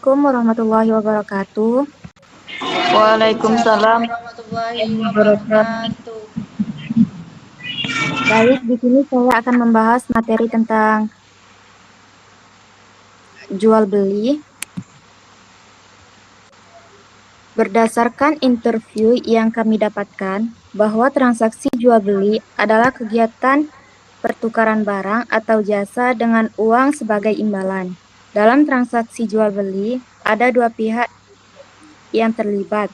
Assalamualaikum warahmatullahi wabarakatuh. Waalaikumsalam warahmatullahi wabarakatuh. Baik, di sini saya akan membahas materi tentang jual beli. Berdasarkan interview yang kami dapatkan, bahwa transaksi jual beli adalah kegiatan pertukaran barang atau jasa dengan uang sebagai imbalan. Dalam transaksi jual beli, ada dua pihak yang terlibat,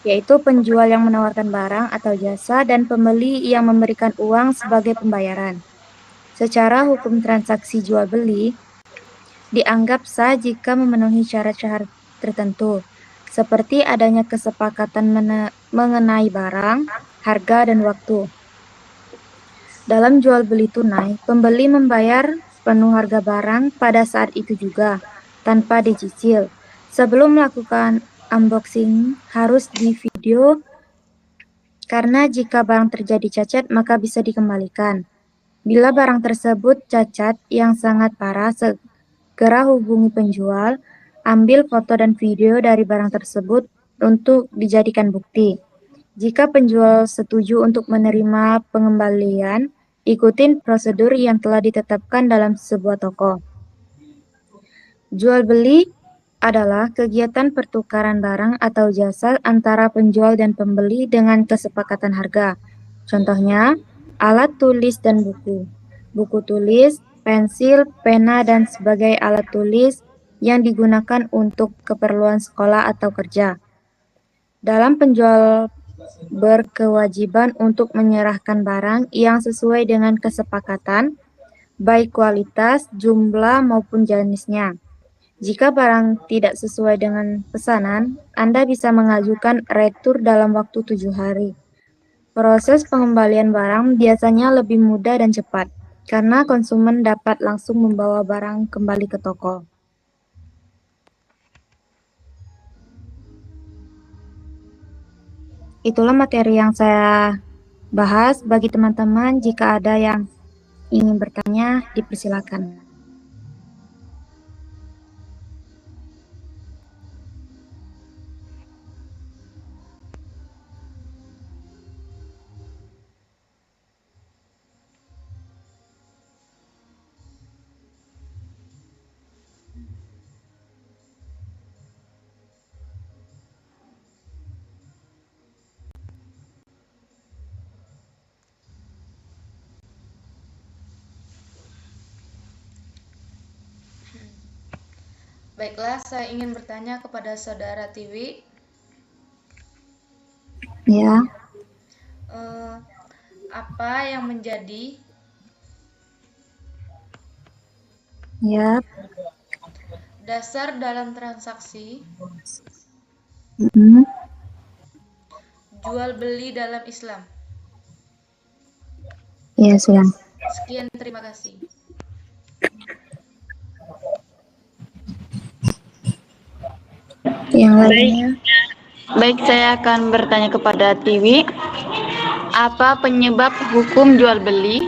yaitu penjual yang menawarkan barang atau jasa dan pembeli yang memberikan uang sebagai pembayaran. Secara hukum transaksi jual beli, dianggap sah jika memenuhi syarat-syarat tertentu, seperti adanya kesepakatan mengenai barang, harga, dan waktu. Dalam jual beli tunai, pembeli membayar penuh harga barang pada saat itu juga, tanpa dicicil. Sebelum melakukan unboxing, harus di video, karena jika barang terjadi cacat, maka bisa dikembalikan. Bila barang tersebut cacat yang sangat parah, segera hubungi penjual, ambil foto dan video dari barang tersebut untuk dijadikan bukti. Jika penjual setuju untuk menerima pengembalian, ikutin prosedur yang telah ditetapkan dalam sebuah toko. Jual beli adalah kegiatan pertukaran barang atau jasa antara penjual dan pembeli dengan kesepakatan harga. Contohnya, alat tulis dan buku, buku tulis, pensil, pena, dan sebagai alat tulis yang digunakan untuk keperluan sekolah atau kerja. Dalam penjual berkewajiban untuk menyerahkan barang yang sesuai dengan kesepakatan, baik kualitas, jumlah, maupun jenisnya. Jika barang tidak sesuai dengan pesanan, Anda bisa mengajukan retur dalam waktu 7 hari. Proses pengembalian barang biasanya lebih mudah dan cepat, karena konsumen dapat langsung membawa barang kembali ke toko. Itulah materi yang saya bahas. Bagi teman-teman, jika ada yang ingin bertanya, dipersilakan. Baiklah, saya ingin bertanya kepada Saudara Tiwi. Ya. Apa yang menjadi dasar dalam transaksi jual beli dalam Islam? Ya, sudah. Sekian, terima kasih. Yang lainnya. Baik, saya akan bertanya kepada Tiwi. Apa penyebab hukum jual beli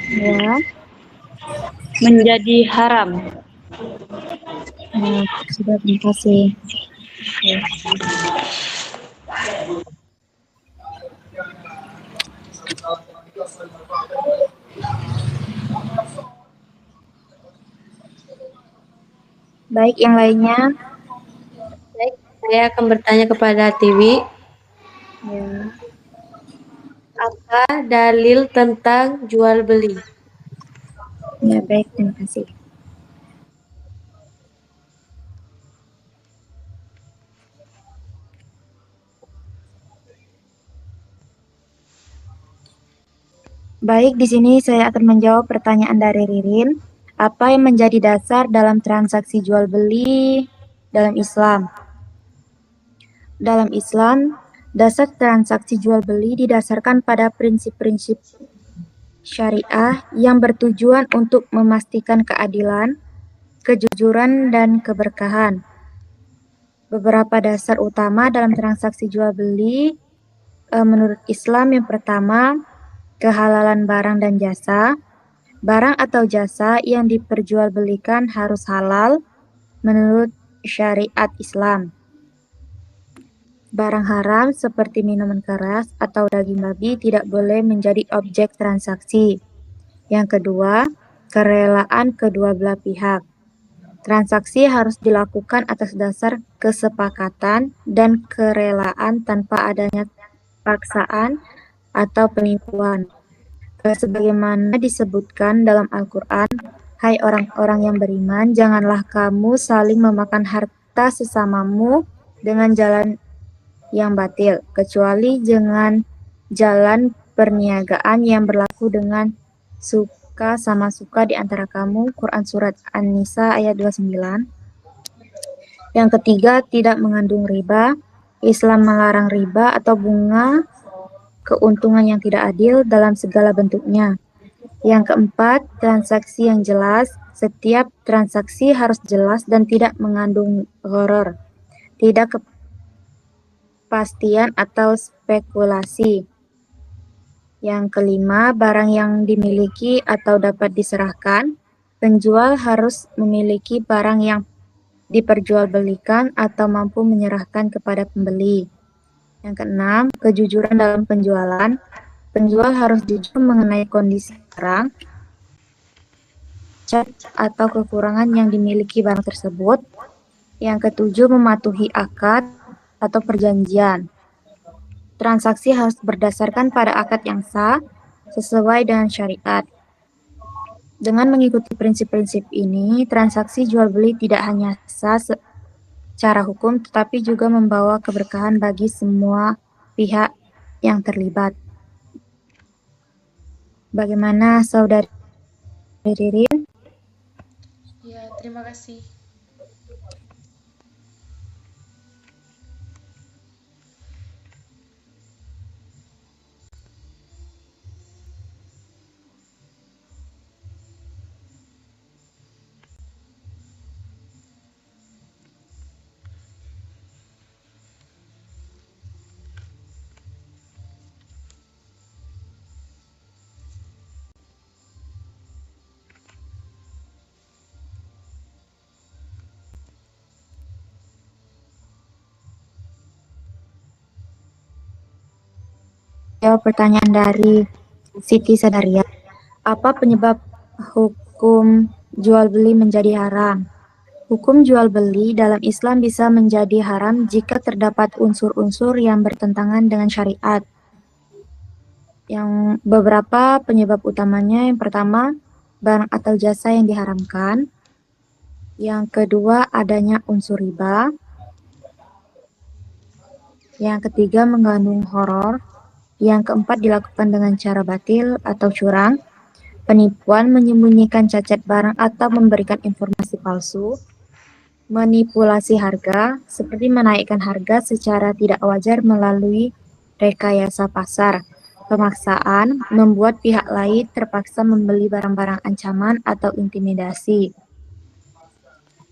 Ya. menjadi haram? Sudah, terima kasih. Baik, yang lainnya. Baik, saya akan bertanya kepada Tiwi. Ya. Apa dalil tentang jual beli? Ya, baik, terima kasih. Baik, di sini saya akan menjawab pertanyaan dari Ririn. Apa yang menjadi dasar dalam transaksi jual beli dalam Islam? Dalam Islam, dasar transaksi jual beli didasarkan pada prinsip-prinsip syariah yang bertujuan untuk memastikan keadilan, kejujuran, dan keberkahan. Beberapa dasar utama dalam transaksi jual beli menurut Islam, yang pertama, kehalalan barang dan jasa. Barang atau jasa yang diperjualbelikan harus halal menurut syariat Islam. Barang haram seperti minuman keras atau daging babi tidak boleh menjadi objek transaksi. Yang kedua, kerelaan kedua belah pihak. Transaksi harus dilakukan atas dasar kesepakatan dan kerelaan tanpa adanya paksaan atau penipuan. Sebagaimana disebutkan dalam Al-Quran, hai orang-orang yang beriman, janganlah kamu saling memakan harta sesamamu dengan jalan yang batil, kecuali dengan jalan perniagaan yang berlaku dengan suka sama suka di antara kamu. Quran Surat An-Nisa ayat 29. Yang ketiga, tidak mengandung riba. Islam melarang riba atau bunga keuntungan yang tidak adil dalam segala bentuknya. Yang keempat, transaksi yang jelas. Setiap transaksi harus jelas dan tidak mengandung gharar, tidak kepastian atau spekulasi. Yang kelima, barang yang dimiliki atau dapat diserahkan. Penjual harus memiliki barang yang diperjualbelikan atau mampu menyerahkan kepada pembeli. Yang keenam, kejujuran dalam penjualan. Penjual harus jujur mengenai kondisi barang, cat atau kekurangan yang dimiliki barang tersebut. Yang ketujuh, mematuhi akad atau perjanjian. Transaksi harus berdasarkan pada akad yang sah sesuai dengan syariat. Dengan mengikuti prinsip-prinsip ini, transaksi jual beli tidak hanya sah secara hukum, tetapi juga membawa keberkahan bagi semua pihak yang terlibat. Bagaimana Saudari Ririn? Ya, terima kasih. Jawab pertanyaan dari Siti Sadaria. Apa penyebab hukum jual beli menjadi haram? Hukum jual beli dalam Islam bisa menjadi haram jika terdapat unsur-unsur yang bertentangan dengan syariat. Yang beberapa penyebab utamanya, yang pertama, barang atau jasa yang diharamkan. Yang kedua, adanya unsur riba. Yang ketiga, mengandung horor. Yang keempat, dilakukan dengan cara batil atau curang. Penipuan, menyembunyikan cacat barang atau memberikan informasi palsu. Manipulasi harga, seperti menaikkan harga secara tidak wajar melalui rekayasa pasar. Pemaksaan, membuat pihak lain terpaksa membeli barang-barang ancaman atau intimidasi.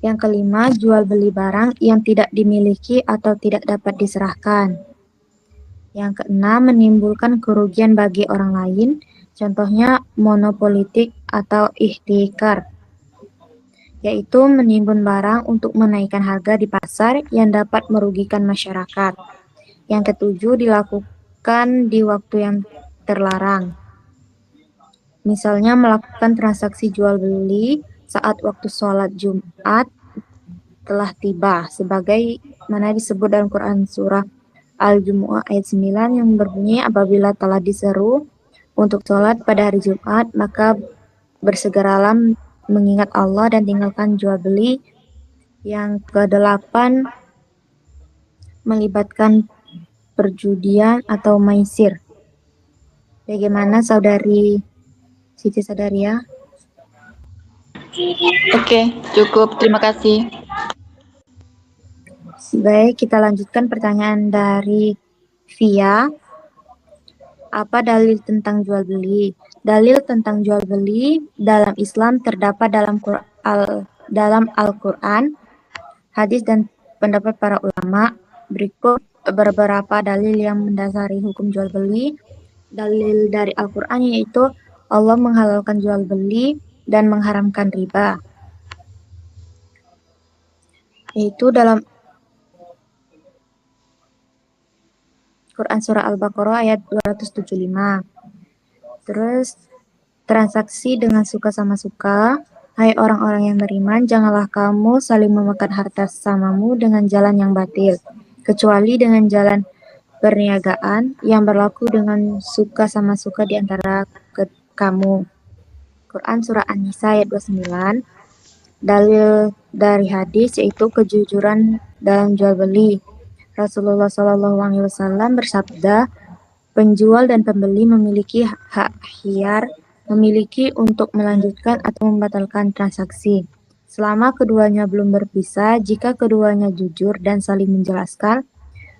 Yang kelima, jual beli barang yang tidak dimiliki atau tidak dapat diserahkan. Yang keenam, menimbulkan kerugian bagi orang lain, contohnya monopolitik atau ihtikar, yaitu menimbun barang untuk menaikkan harga di pasar yang dapat merugikan masyarakat. Yang ketujuh, dilakukan di waktu yang terlarang. Misalnya melakukan transaksi jual beli saat waktu sholat Jumat telah tiba, sebagai mana disebut dalam Quran Surah Al-Jumu'ah ayat 9 yang berbunyi, apabila telah diseru untuk sholat pada hari Jumat, maka bersegeralah mengingat Allah dan tinggalkan jual beli. Yang kedelapan, melibatkan perjudian atau maisir. Bagaimana Saudari Siti Sadaria? Oke, cukup. Terima kasih. Baik, kita lanjutkan pertanyaan dari Via. Apa dalil tentang jual beli? Dalil tentang jual beli dalam Islam terdapat dalam Al-Quran, hadis dan pendapat para ulama. Berikut beberapa dalil yang mendasari hukum jual beli. Dalil dari Al-Quran yaitu Allah menghalalkan jual beli dan mengharamkan riba. yaitu dalam Quran Surah Al-Baqarah ayat 275. Terus, transaksi dengan suka sama suka. Hai orang-orang yang beriman, janganlah kamu saling memakan harta samamu dengan jalan yang batil, kecuali dengan jalan perniagaan yang berlaku dengan suka sama suka di antara kamu. Quran Surah An-Nisa ayat 29. Dalil dari hadis yaitu kejujuran dalam jual beli. Rasulullah SAW bersabda, penjual dan pembeli memiliki hak khiyar, memiliki untuk melanjutkan atau membatalkan transaksi. Selama keduanya belum berpisah, jika keduanya jujur dan saling menjelaskan,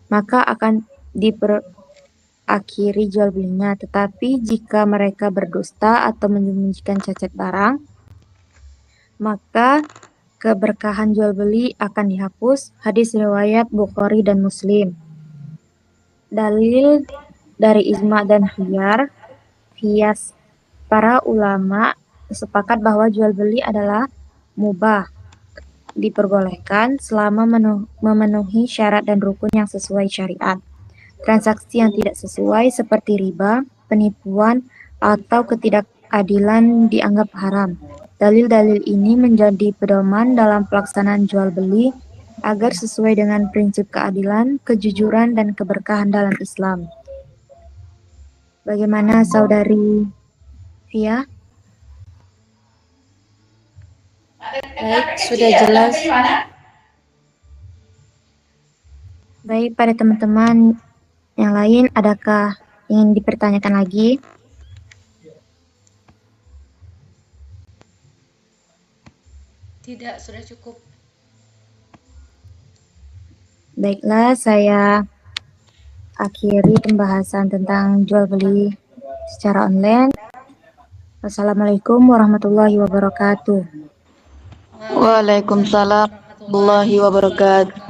maka akan akhiri jual belinya. Tetapi jika mereka berdusta atau menyembunyikan cacat barang, maka keberkahan jual beli akan dihapus. Hadis riwayat Bukhari dan Muslim. Dalil dari ijma dan qiyas, para ulama sepakat bahwa jual beli adalah mubah, diperbolehkan selama memenuhi syarat dan rukun yang sesuai syariat. Transaksi yang tidak sesuai seperti riba, penipuan, atau ketidakadilan dianggap haram. Dalil-dalil ini menjadi pedoman dalam pelaksanaan jual beli agar sesuai dengan prinsip keadilan, kejujuran, dan keberkahan dalam Islam. Bagaimana Saudari Via? Baik, sudah jelas. Baik, pada teman-teman yang lain, adakah ingin dipertanyakan lagi? Tidak, sudah cukup. Baiklah, saya akhiri pembahasan tentang jual beli secara online. Wassalamualaikum warahmatullahi wabarakatuh. Waalaikumsalam warahmatullahi wabarakatuh.